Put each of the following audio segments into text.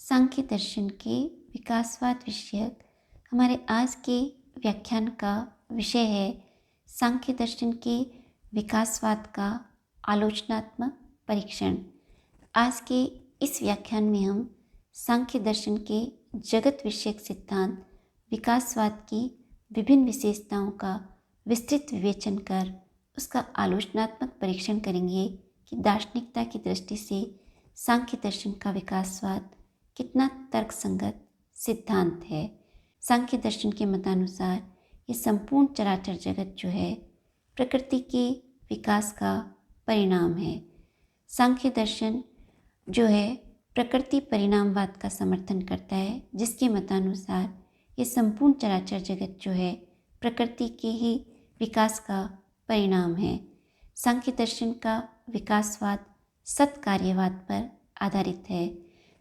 सांख्य दर्शन के विकासवाद विषयक हमारे आज के व्याख्यान का विषय है सांख्य दर्शन के विकासवाद का आलोचनात्मक परीक्षण। आज के इस व्याख्यान में हम सांख्य दर्शन के जगत विषयक सिद्धांत विकासवाद की विभिन्न विशेषताओं का विस्तृत विवेचन कर उसका आलोचनात्मक परीक्षण करेंगे कि दार्शनिकता की दृष्टि से सांख्य दर्शन का विकासवाद कितना तर्कसंगत सिद्धांत है। सांख्य दर्शन के मतानुसार ये संपूर्ण चराचर जगत जो है प्रकृति के विकास का परिणाम है। सांख्य दर्शन जो है प्रकृति परिणामवाद का समर्थन करता है, जिसके मतानुसार ये संपूर्ण चराचर जगत जो है प्रकृति के ही विकास का परिणाम है। सांख्य दर्शन का विकासवाद सत्कार्यवाद पर आधारित है।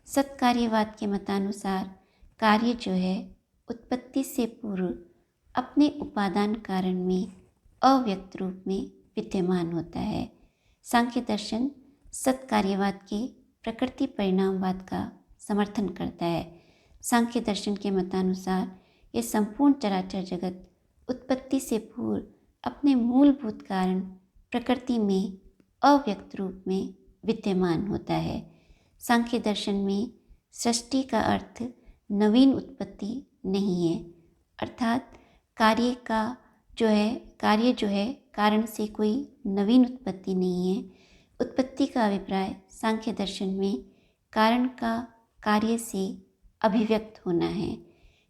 सत्कार्यवाद के मतानुसार कार्य जो है उत्पत्ति से पूर्व अपने उपादान कारण में अव्यक्त रूप में विद्यमान होता है। सांख्य दर्शन सत्कार्यवाद के प्रकृति परिणामवाद का समर्थन करता है। सांख्य दर्शन के मतानुसार ये संपूर्ण चराचर जगत उत्पत्ति से पूर्व अपने मूलभूत कारण प्रकृति में अव्यक्त रूप में विद्यमान होता है। सांख्य दर्शन में सृष्टि का अर्थ नवीन उत्पत्ति नहीं है, अर्थात कार्य जो है कारण से कोई नवीन उत्पत्ति नहीं है। उत्पत्ति का अभिप्राय सांख्य दर्शन में कारण का कार्य से अभिव्यक्त होना है।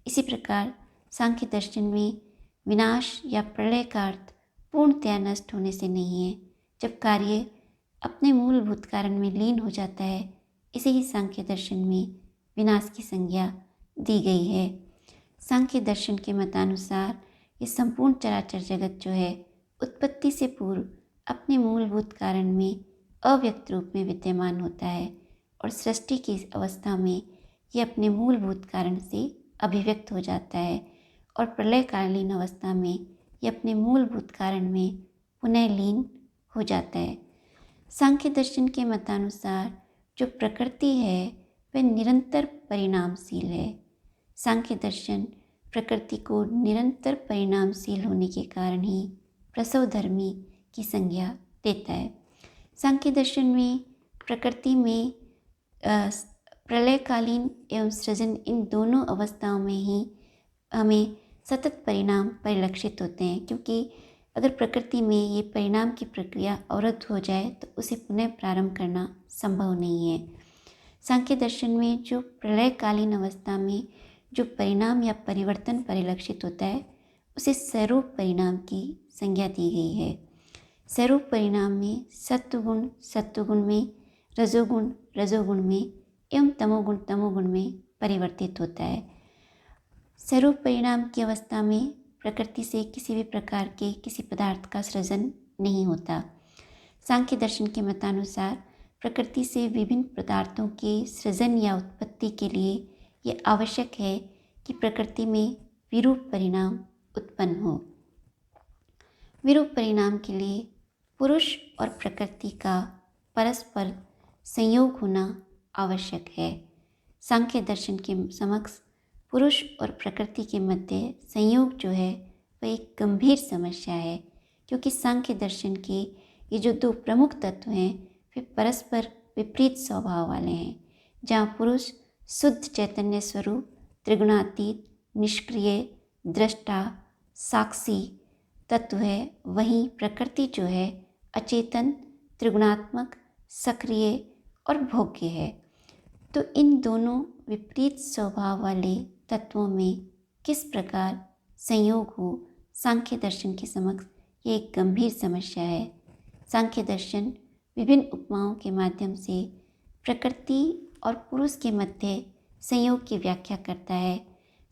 इसी प्रकार सांख्य दर्शन में विनाश या प्रलय का अर्थ पूर्णतया नष्ट होने से नहीं है। जब कार्य अपने मूलभूत कारण में लीन हो जाता है, इसे ही सांख्य दर्शन में विनाश की संज्ञा दी गई है। सांख्य दर्शन के मतानुसार ये संपूर्ण चराचर जगत जो है उत्पत्ति से पूर्व अपने मूलभूत कारण में अव्यक्त रूप में विद्यमान होता है और सृष्टि की अवस्था में ये अपने मूलभूत कारण से अभिव्यक्त हो जाता है और प्रलयकालीन अवस्था में ये अपने मूलभूत कारण में पुनः लीन हो जाता है। सांख्य दर्शन के मतानुसार जो प्रकृति है वह निरंतर परिणामशील है। सांख्य दर्शन प्रकृति को निरंतर परिणामशील होने के कारण ही प्रसवधर्मी की संज्ञा देता है। सांख्य दर्शन में प्रकृति में प्रलयकालीन एवं सृजन इन दोनों अवस्थाओं में ही हमें सतत परिणाम परिलक्षित होते हैं, क्योंकि अगर प्रकृति में ये परिणाम की प्रक्रिया अवरुद्ध हो जाए तो उसे पुनः प्रारंभ करना संभव नहीं है। सांख्य दर्शन में जो प्रलयकालीन अवस्था में जो परिणाम या परिवर्तन परिलक्षित होता है उसे स्वरूप परिणाम की संज्ञा दी गई है। स्वरूप परिणाम में सत्वगुण में, रजोगुण में एवं तमोगुण में परिवर्तित होता है। स्वरूप परिणाम की अवस्था में प्रकृति से किसी भी प्रकार के किसी पदार्थ का सृजन नहीं होता। सांख्य दर्शन के मतानुसार प्रकृति से विभिन्न पदार्थों के सृजन या उत्पत्ति के लिए ये आवश्यक है कि प्रकृति में विरूप परिणाम उत्पन्न हो। विरूप परिणाम के लिए पुरुष और प्रकृति का परस्पर संयोग होना आवश्यक है। सांख्य दर्शन के समक्ष पुरुष और प्रकृति के मध्य संयोग जो है वह एक गंभीर समस्या है, क्योंकि सांख्य दर्शन के ये जो दो प्रमुख तत्व हैं वे परस्पर विपरीत स्वभाव वाले हैं। जहाँ पुरुष शुद्ध चैतन्य स्वरूप त्रिगुणातीत निष्क्रिय दृष्टा साक्षी तत्व है, वहीं प्रकृति जो है अचेतन त्रिगुणात्मक सक्रिय और भोग्य है। तो इन दोनों विपरीत स्वभाव वाले तत्वों में किस प्रकार संयोग हो, सांख्य दर्शन के समक्ष ये एक गंभीर समस्या है। सांख्य दर्शन विभिन्न उपमाओं के माध्यम से प्रकृति और पुरुष के मध्य संयोग की व्याख्या करता है।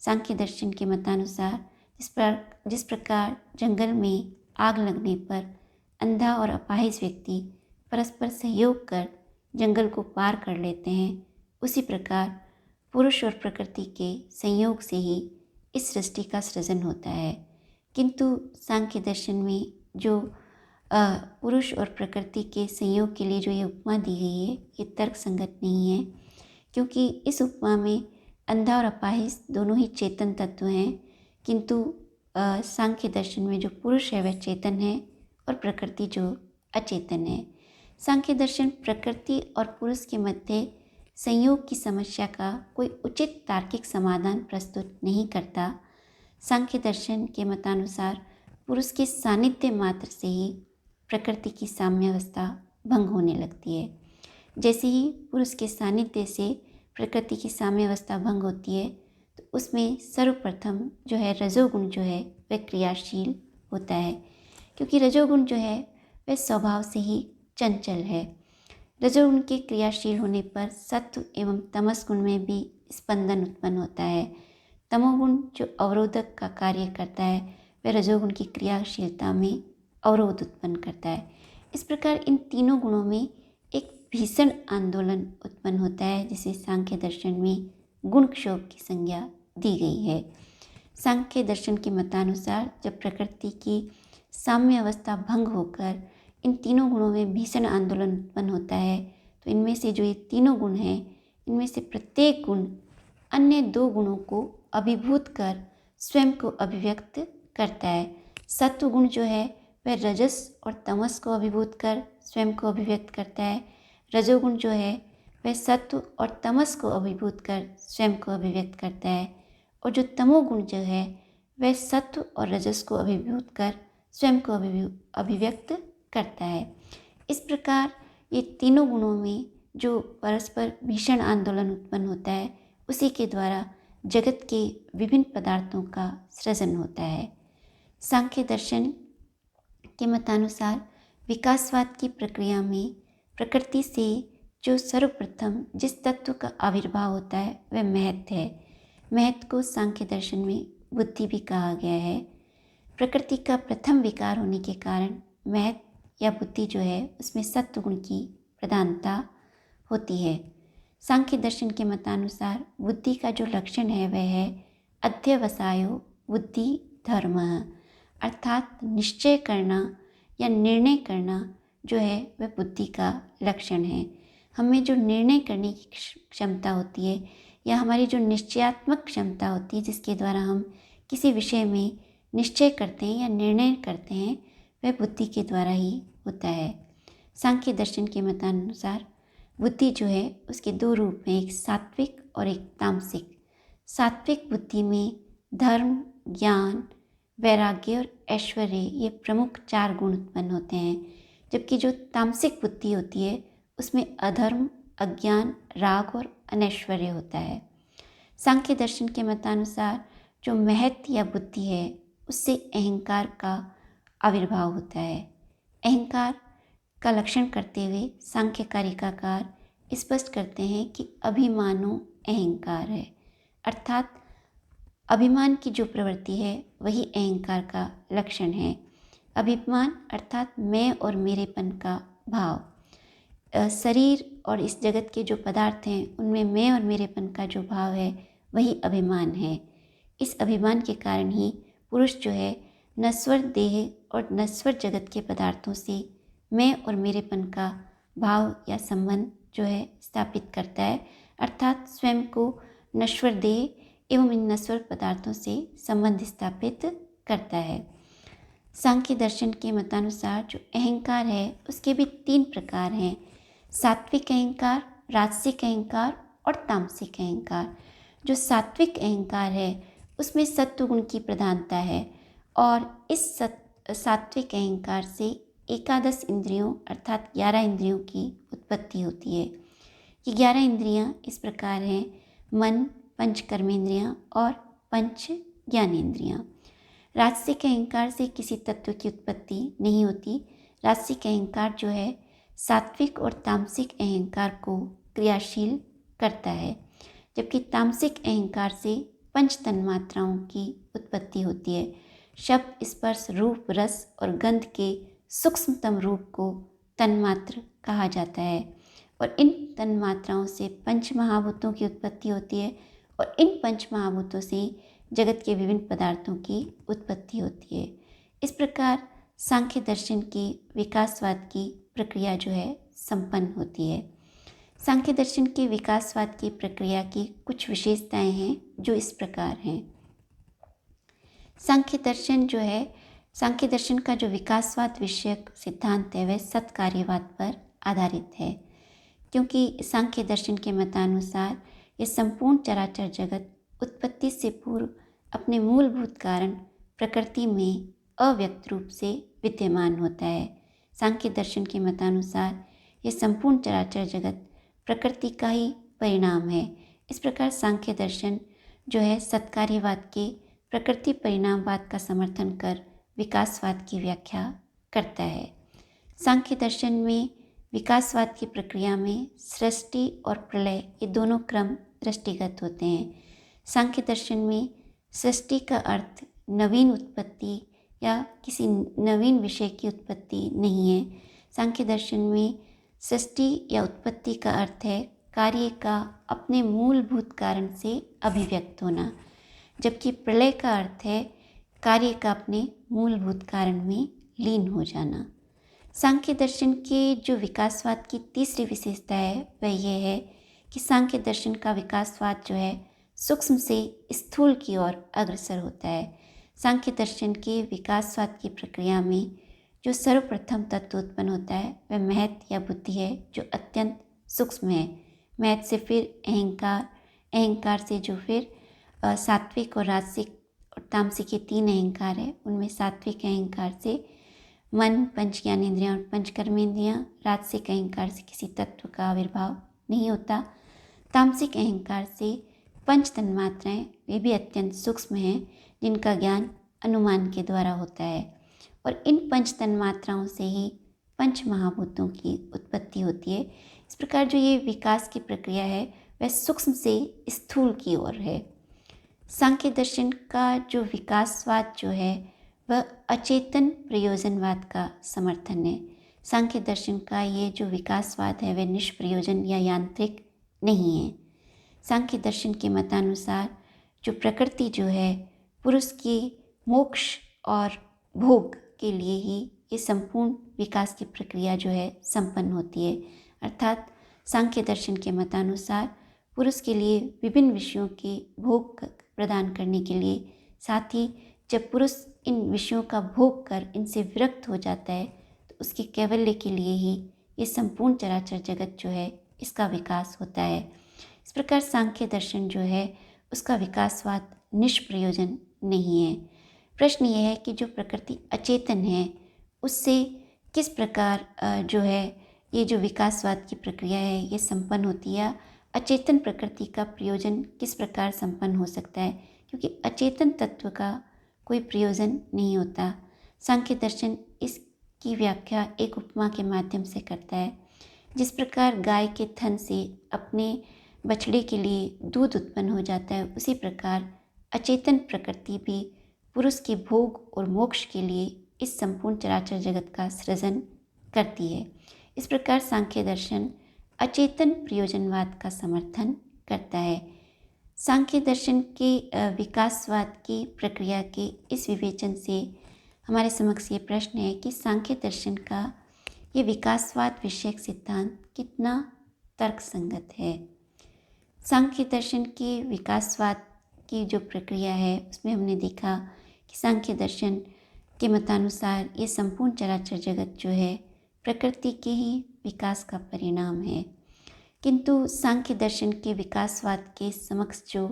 सांख्य दर्शन के मतानुसार जिस प्रकार जंगल में आग लगने पर अंधा और अपाहिज व्यक्ति परस्पर सहयोग कर जंगल को पार कर लेते हैं, उसी प्रकार पुरुष और प्रकृति के संयोग से ही इस सृष्टि का सृजन होता है। किंतु सांख्य दर्शन में जो पुरुष और प्रकृति के संयोग के लिए जो ये उपमा दी गई है ये तर्क संगत नहीं है, क्योंकि इस उपमा में अंधा और अपाहिज दोनों ही चेतन तत्व हैं, किंतु सांख्य दर्शन में जो पुरुष है वह चेतन है और प्रकृति जो अचेतन है। सांख्य दर्शन प्रकृति और पुरुष के मध्य संयोग की समस्या का कोई उचित तार्किक समाधान प्रस्तुत नहीं करता। सांख्य दर्शन के मतानुसार पुरुष के सानिध्य मात्र से ही प्रकृति की साम्यावस्था भंग होने लगती है। जैसे ही पुरुष के सानिध्य से प्रकृति की साम्यावस्था भंग होती है तो उसमें सर्वप्रथम जो है रजोगुण जो है वह क्रियाशील होता है, क्योंकि रजोगुण जो है वह स्वभाव से ही चंचल है। रजोगुण के क्रियाशील होने पर सत्व एवं तमस गुण में भी स्पंदन उत्पन्न होता है। तमोगुण जो अवरोधक का कार्य करता है वह रजोगुण की क्रियाशीलता में अवरोध उत्पन्न करता है। इस प्रकार इन तीनों गुणों में एक भीषण आंदोलन उत्पन्न होता है, जिसे सांख्य दर्शन में गुण क्षोभ की संज्ञा दी गई है। सांख्य दर्शन के मतानुसार जब प्रकृति की साम्य अवस्था भंग होकर इन तीनों गुणों में भीषण आंदोलन उत्पन्न होता है तो इनमें से जो ये तीनों गुण हैं, इनमें से प्रत्येक गुण अन्य दो गुणों को अभिभूत कर स्वयं को अभिव्यक्त करता है। सत्व गुण जो है वह रजस और तमस को अभिभूत कर स्वयं को अभिव्यक्त करता है। रजोगुण जो है वह सत्व और तमस को अभिभूत कर स्वयं को अभिव्यक्त करता है, और जो तमोगुण जो है वह सत्व और रजस को अभिभूत कर स्वयं को अभिव्यक्त करता है। इस प्रकार ये तीनों गुणों में जो परस्पर भीषण आंदोलन उत्पन्न होता है उसी के द्वारा जगत के विभिन्न पदार्थों का सृजन होता है। सांख्य दर्शन के मतानुसार विकासवाद की प्रक्रिया में प्रकृति से जो सर्वप्रथम जिस तत्व का आविर्भाव होता है वह महत्व है। महत्व को सांख्य दर्शन में बुद्धि भी कहा गया है। प्रकृति का प्रथम विकार होने के कारण महत्व या बुद्धि जो है उसमें सत्व गुण की प्रधानता होती है। सांख्य दर्शन के मतानुसार बुद्धि का जो लक्षण है वह है अध्यवसायो बुद्धि धर्म, अर्थात निश्चय करना या निर्णय करना जो है वह बुद्धि का लक्षण है। हमें जो निर्णय करने की क्षमता होती है या हमारी जो निश्चयात्मक क्षमता होती है जिसके द्वारा हम किसी विषय में निश्चय करते हैं या निर्णय करते हैं वह बुद्धि के द्वारा ही होता है। सांख्य दर्शन के मतानुसार बुद्धि जो है उसके दो रूप हैं, एक सात्विक और एक तामसिक। सात्विक बुद्धि में धर्म, ज्ञान, वैराग्य और ऐश्वर्य ये प्रमुख चार गुण उत्पन्न होते हैं, जबकि जो तामसिक बुद्धि होती है उसमें अधर्म, अज्ञान, राग और अनैश्वर्य होता है। सांख्य दर्शन के मतानुसार जो महत्व या बुद्धि है उससे अहंकार का आविर्भाव होता है। अहंकार का लक्षण करते हुए सांख्य कारिकाकार स्पष्ट करते हैं कि अभिमानो अहंकार है, अर्थात अभिमान की जो प्रवृत्ति है वही अहंकार का लक्षण है। अभिमान अर्थात मैं और मेरेपन का भाव। शरीर और इस जगत के जो पदार्थ हैं उनमें मैं और मेरेपन का जो भाव है वही अभिमान है। इस अभिमान के कारण ही पुरुष जो है नश्वर देह और नश्वर जगत के पदार्थों से मैं और मेरेपन का भाव या संबंध जो है स्थापित करता है, अर्थात स्वयं को नश्वर देह एवं इन नश्वर पदार्थों से संबंध स्थापित करता है। सांख्य दर्शन के मतानुसार जो अहंकार है उसके भी तीन प्रकार हैं, सात्विक अहंकार, राजसिक अहंकार और तामसिक अहंकार। जो सात्विक अहंकार है उसमें सत्व गुण की प्रधानता है और इस सात्विक अहंकार से एकादश इंद्रियों अर्थात 11 इंद्रियों की उत्पत्ति होती है। ये 11 इंद्रियां इस प्रकार हैं, मन, पंच कर्मेंद्रियां और पंच ज्ञानेंद्रियां। राजसिक अहंकार से किसी तत्व की उत्पत्ति नहीं होती। राजसिक अहंकार जो है सात्विक और तामसिक अहंकार को क्रियाशील करता है, जबकि तामसिक अहंकार से पंच तन्मात्राओं की उत्पत्ति होती है। शब्द, स्पर्श, रूप, रस और गंध के सूक्ष्मतम रूप को तन्मात्र कहा जाता है और इन तन्मात्राओं से पंच महाभूतों की उत्पत्ति होती है और इन पंच महाभूतों से जगत के विभिन्न पदार्थों की उत्पत्ति होती है। इस प्रकार सांख्य दर्शन की विकासवाद की प्रक्रिया जो है संपन्न होती है। सांख्य दर्शन के विकासवाद की प्रक्रिया की कुछ विशेषताएं हैं जो इस प्रकार हैं। सांख्य दर्शन का जो विकासवाद विषयक सिद्धांत है वह सत्कार्यवाद पर आधारित है, क्योंकि सांख्य दर्शन के मतानुसार यह संपूर्ण चराचर जगत उत्पत्ति से पूर्व अपने मूलभूत कारण प्रकृति में अव्यक्त रूप से विद्यमान होता है। सांख्य दर्शन के मतानुसार यह संपूर्ण चराचर जगत प्रकृति का ही परिणाम है। इस प्रकार सांख्य दर्शन जो है सत्कार्यवाद के प्रकृति परिणामवाद का समर्थन कर विकासवाद की व्याख्या करता है। सांख्य दर्शन में विकासवाद की प्रक्रिया में सृष्टि और प्रलय ये दोनों क्रम दृष्टिगत होते हैं। सांख्य दर्शन में सृष्टि का अर्थ नवीन उत्पत्ति या किसी नवीन विषय की उत्पत्ति नहीं है। सांख्य दर्शन में सृष्टि या उत्पत्ति का अर्थ है कार्य का अपने मूलभूत कारण से अभिव्यक्त होना, जबकि प्रलय का अर्थ है कार्य का अपने मूलभूत कारण में लीन हो जाना। सांख्य दर्शन के जो विकासवाद की तीसरी विशेषता है वह यह है कि सांख्य दर्शन का विकासवाद जो है सूक्ष्म से स्थूल की ओर अग्रसर होता है। सांख्य दर्शन के विकासवाद की प्रक्रिया में जो सर्वप्रथम तत्व उत्पन्न होता है वह महत या बुद्धि है, जो अत्यंत सूक्ष्म है। महत से फिर अहंकार, अहंकार से जो फिर सात्विक और राजसिक और तामसिक ये तीन अहंकार है, उनमें सात्विक अहंकार से मन, पंच ज्ञानेंद्रियाँ और पंच कर्मेंद्रियाँ, राजसिक अहंकार से किसी तत्व का आविर्भाव नहीं होता। तामसिक अहंकार से पंच तन्मात्राएँ वे भी अत्यंत सूक्ष्म हैं, जिनका ज्ञान अनुमान के द्वारा होता है, और इन पंच तन्मात्राओं से ही पंच महाभूतों की उत्पत्ति होती है। इस प्रकार जो ये विकास की प्रक्रिया है वह सूक्ष्म से स्थूल की ओर है। सांख्य दर्शन का जो विकासवाद जो है वह अचेतन प्रयोजनवाद का समर्थन है। सांख्य दर्शन का ये जो विकासवाद है वह निष्प्रयोजन या यांत्रिक नहीं है। सांख्य दर्शन के मतानुसार जो प्रकृति जो है पुरुष की मोक्ष और भोग के लिए ही ये संपूर्ण विकास की प्रक्रिया जो है संपन्न होती है। अर्थात सांख्य दर्शन के मतानुसार पुरुष के लिए विभिन्न विषयों के भोग प्रदान करने के लिए, साथ ही जब पुरुष इन विषयों का भोग कर इनसे विरक्त हो जाता है तो उसके कैवल्य के लिए ही ये संपूर्ण चराचर जगत जो है इसका विकास होता है। इस प्रकार सांख्य दर्शन जो है उसका विकासवाद निष्प्रयोजन नहीं है। प्रश्न यह है कि जो प्रकृति अचेतन है उससे किस प्रकार जो है ये जो विकासवाद की प्रक्रिया है ये संपन्न होती है। अचेतन प्रकृति का प्रयोजन किस प्रकार संपन्न हो सकता है, क्योंकि अचेतन तत्व का कोई प्रयोजन नहीं होता। सांख्य दर्शन इसकी व्याख्या एक उपमा के माध्यम से करता है। जिस प्रकार गाय के थन से अपने बछड़े के लिए दूध उत्पन्न हो जाता है, उसी प्रकार अचेतन प्रकृति भी पुरुष के भोग और मोक्ष के लिए इस संपूर्ण चराचर जगत का सृजन करती है। इस प्रकार सांख्य दर्शन अचेतन प्रयोजनवाद का समर्थन करता है। सांख्य दर्शन के विकासवाद की प्रक्रिया के इस विवेचन से हमारे समक्ष ये प्रश्न है कि सांख्य दर्शन का ये विकासवाद विषयक सिद्धांत कितना तर्कसंगत है। सांख्य दर्शन के विकासवाद की जो प्रक्रिया है उसमें हमने देखा कि सांख्य दर्शन के मतानुसार ये संपूर्ण चराचर जगत जो है प्रकृति के ही विकास का परिणाम है, किंतु सांख्य दर्शन के विकासवाद के समक्ष जो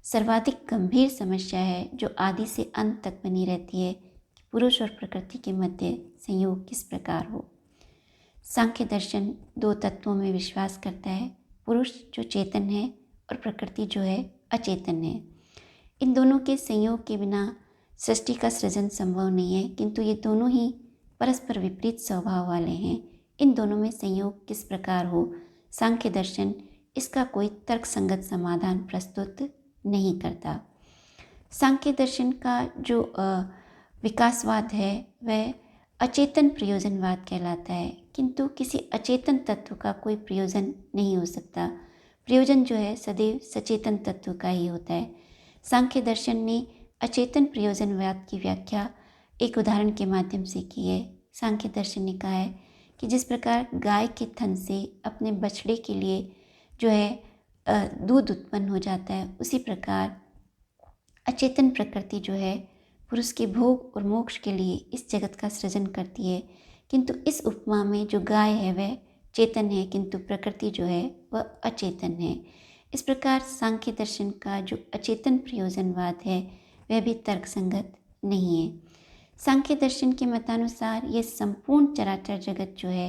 सर्वाधिक गंभीर समस्या है जो आदि से अंत तक बनी रहती है कि पुरुष और प्रकृति के मध्य संयोग किस प्रकार हो। सांख्य दर्शन दो तत्वों में विश्वास करता है, पुरुष जो चेतन है और प्रकृति जो है अचेतन है। इन दोनों के संयोग के बिना सृष्टि का सृजन संभव नहीं है, किंतु ये दोनों ही परस्पर विपरीत स्वभाव वाले हैं। इन दोनों में संयोग किस प्रकार हो, सांख्य दर्शन इसका कोई तर्कसंगत समाधान प्रस्तुत नहीं करता। सांख्य दर्शन का जो विकासवाद है वह अचेतन प्रयोजनवाद कहलाता है, किंतु किसी अचेतन तत्व का कोई प्रयोजन नहीं हो सकता। प्रयोजन जो है सदैव सचेतन तत्व का ही होता है। सांख्य दर्शन ने अचेतन प्रयोजनवाद की व्याख्या एक उदाहरण के माध्यम से की है। सांख्य दर्शन ने कहा है कि जिस प्रकार गाय के थन से अपने बछड़े के लिए जो है दूध उत्पन्न हो जाता है, उसी प्रकार अचेतन प्रकृति जो है पुरुष के भोग और मोक्ष के लिए इस जगत का सृजन करती है। किंतु इस उपमा में जो गाय है वह चेतन है, किंतु प्रकृति जो है वह अचेतन है। इस प्रकार सांख्य दर्शन का जो अचेतन प्रयोजनवाद है वह भी तर्कसंगत नहीं है। सांख्य दर्शन के मतानुसार यह संपूर्ण चराचर जगत जो है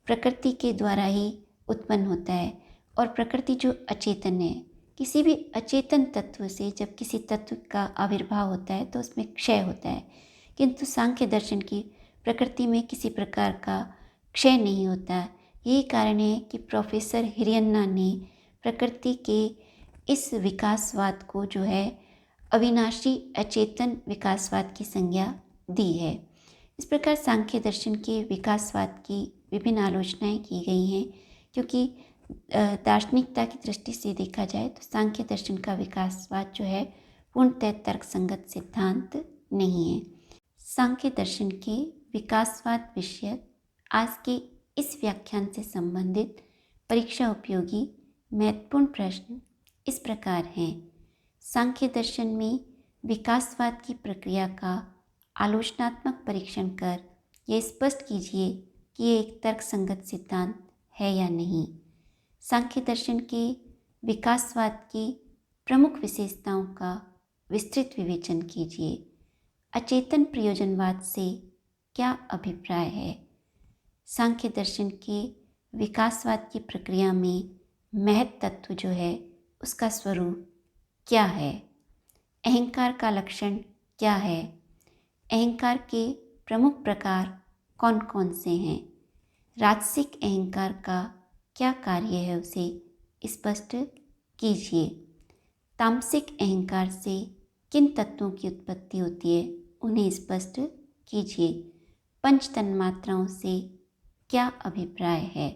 प्रकृति के द्वारा ही उत्पन्न होता है, और प्रकृति जो अचेतन है, किसी भी अचेतन तत्व से जब किसी तत्व का आविर्भाव होता है तो उसमें क्षय होता है, किंतु सांख्य दर्शन की प्रकृति में किसी प्रकार का क्षय नहीं होता। यही कारण है कि प्रोफेसर हिरियन्ना ने प्रकृति के इस विकासवाद को जो है अविनाशी अचेतन विकासवाद की संज्ञा दी है। इस प्रकार सांख्य दर्शन के विकासवाद की विभिन्न आलोचनाएं की गई हैं, क्योंकि दार्शनिकता की दृष्टि से देखा जाए तो सांख्य दर्शन का विकासवाद जो है पूर्णतः तर्कसंगत सिद्धांत नहीं है। सांख्य दर्शन के विकासवाद विषयक आज के इस व्याख्यान से संबंधित परीक्षा उपयोगी महत्वपूर्ण प्रश्न इस प्रकार हैं। सांख्य दर्शन में विकासवाद की प्रक्रिया का आलोचनात्मक परीक्षण कर यह स्पष्ट कीजिए कि यह एक तर्कसंगत सिद्धांत है या नहीं। सांख्य दर्शन के विकासवाद की प्रमुख विशेषताओं का विस्तृत विवेचन कीजिए। अचेतन प्रयोजनवाद से क्या अभिप्राय है? सांख्य दर्शन के विकासवाद की प्रक्रिया में महत् तत्व जो है उसका स्वरूप क्या है? अहंकार का लक्षण क्या है? अहंकार के प्रमुख प्रकार कौन कौन से हैं? राजसिक अहंकार का क्या कार्य है उसे स्पष्ट कीजिए। तामसिक अहंकार से किन तत्वों की उत्पत्ति होती है उन्हें स्पष्ट कीजिए। पंच तन्मात्राओं से क्या अभिप्राय है?